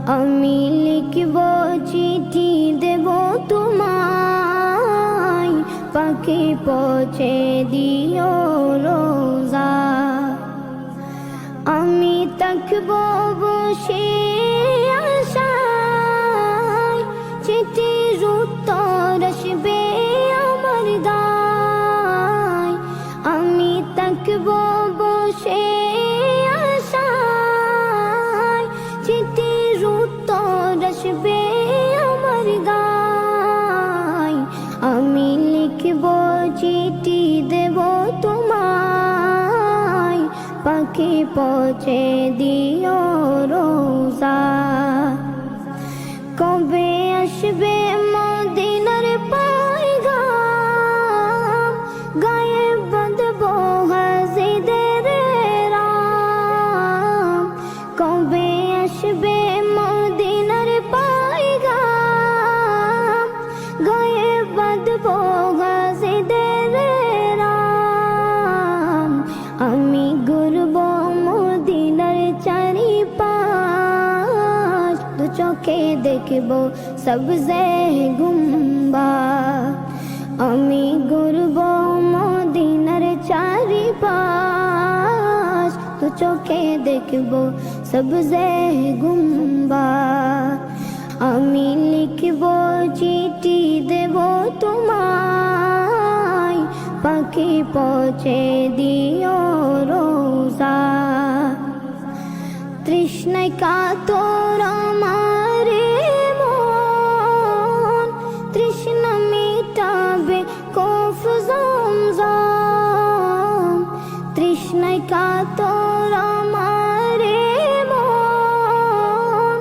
আমি লিখব চিঠি দেব তোমায়, পাখি পৌঁছে দিও রোজা। আমি থাকব বসে আশায়, চিঠির উত্তর আসবে আমার দায়। আমি থাকব বসে আশায়, চিঠির উত্তর আসবে আমার দায়। আমি লিখব চিঠি দেব তোমায়, পাখি পৌঁছে দিও রোজা। কবে আসবে মদিনার পয়গাম, গায়ে বাঁধব হাজিদের রাম। কবে আসবে মদিনার পয়গাম, গায়ে বাঁধব হাজিদের রাম। আমি ঘুরব মদিনার চারিপাশ, দু চোখে দেখব সবজে গুম্বাদ। আমি ঘুরব মদিনার চারিপাশ, দু চোখে দেখব সবজে গুম্বাদ। আমি লিখব চিঠি দেব তোমায়, পাখি পৌঁছে দিও রোজা। তৃষ্ণায় কাতর আমার মন, তৃষ্ণা মিটাবে কফ জমজম। তৃষ্ণায় কাতর আমার মন,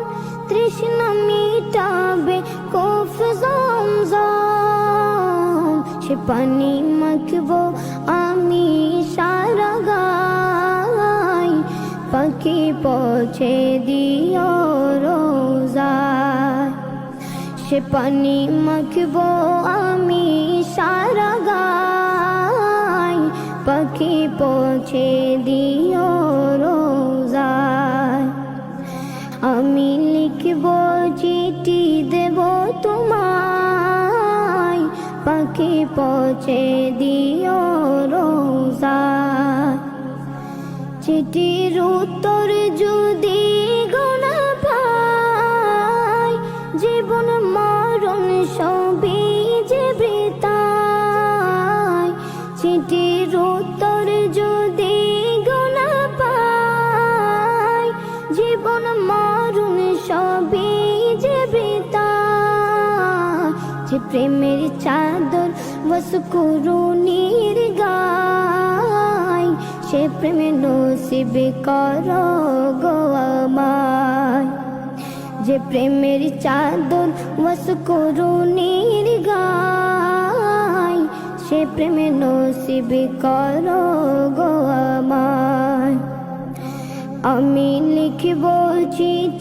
তৃষ্ণা মিটাবে কফ জমজম। সে পানি মাখবো আমি সারা গায়, পাখি পৌঁছে দিও রোজায়। সে পানি মাখবো আমি সারা গায়, পাখি পৌঁছে দিও রোজায়। আমি লিখব চিঠি দেব তোমায়, পাখি পৌঁছে দিও রোজায়। চিঠির উত্তর যদি গোনা পাই, জীবন মরণ সবই যে বৃথায়। চিঠির উত্তর যদি গোনা পাই, জীবন মরণ সবই যে বৃথায়। যে প্রেমের চাদর ওয়াসকুরুনির গায়, সে প্রেমে নসিব করো গো আমায়। যে প্রেমের চাদর ওয়াসকুরুনির গায়, সে প্রেমে নসিব করো গো আমায়। আমি লিখব চিঠি